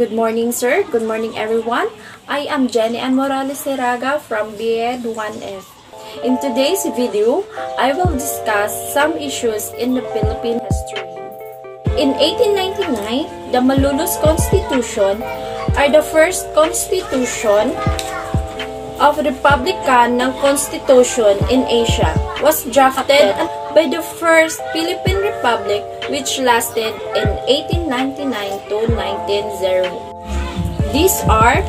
Good morning, sir. Good morning, everyone. I am Jenny Ann Morales Seraga from BEd 1F. In today's video, I will discuss some issues in the Philippine history. In 1899, the Malulus Constitution are the first constitution of Republican ng Constitution in Asia, was drafted by the First Philippine Republic which lasted in 1899 to 1900. These are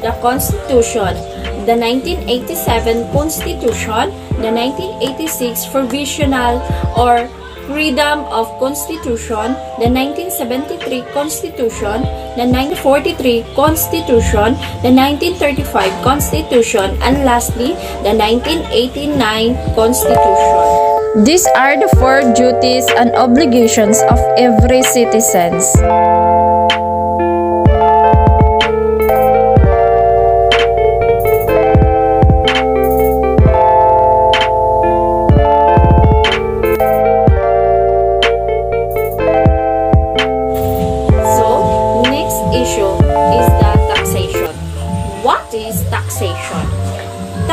the Constitution, the 1987 Constitution, the 1986 Provisional or Freedom of Constitution, the 1973 Constitution, the 1943 Constitution, the 1935 Constitution, and lastly, the 1989 Constitution. These are the four duties and obligations of every citizen.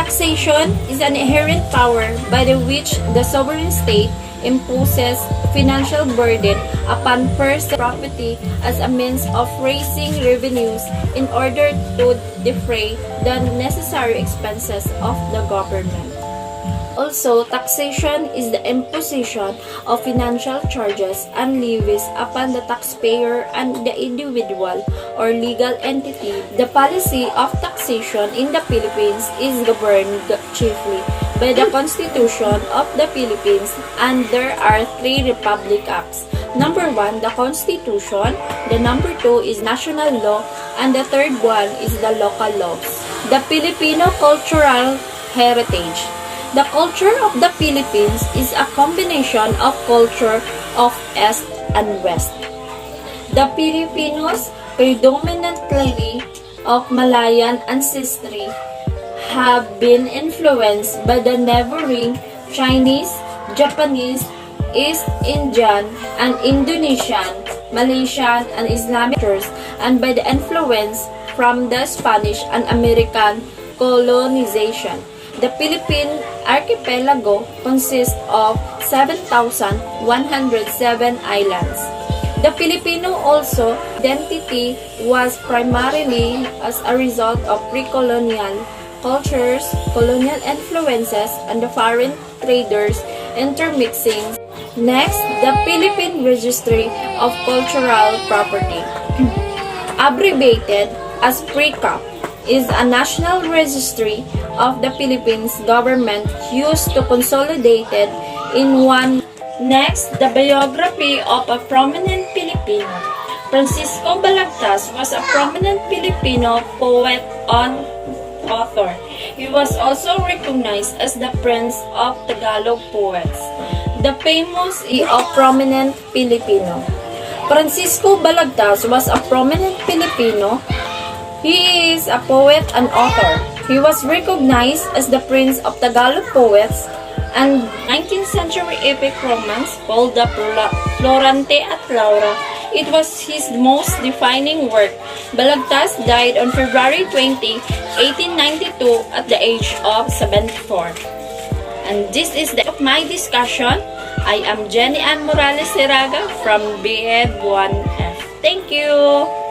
Taxation is an inherent power by which the sovereign state imposes financial burden upon personal property as a means of raising revenues in order to defray the necessary expenses of the government. Also, taxation is the imposition of financial charges and levies upon the taxpayer and the individual or legal entity. The policy of taxation in the Philippines is governed chiefly by the Constitution of the Philippines, and there are three Republic Acts. Number 1, the Constitution. The number 2 is national law, and the third one is the local laws. The Filipino cultural heritage. The culture of the Philippines is a combination of culture of East and West. The Filipinos, predominantly of Malayan ancestry, have been influenced by the neighboring Chinese, Japanese, East Indian, and Indonesian, Malaysian, and Islamic cultures, and by the influence from the Spanish and American colonization. The Philippine archipelago consists of 7,107 islands. The Filipino also identity was primarily as a result of pre-colonial cultures, colonial influences, and the foreign traders intermixing. Next, the Philippine Registry of Cultural Property, abbreviated as PRECOP, is a national registry of the Philippines government used to consolidate it in one. Next, the biography of a prominent Filipino. Francisco Balagtas was a prominent Filipino poet and author. He was also recognized as the Prince of Tagalog poets. The famous of prominent Filipino. Francisco Balagtas was a prominent Filipino. He is a poet and author. He was recognized as the Prince of Tagalog poets, and 19th century epic romance called the Florante at Laura. It was his most defining work. Balagtas died on February 20, 1892 at the age of 74. And this is the end of my discussion. I am Jenny Ann Morales Seraga from BEd 1F. Thank you!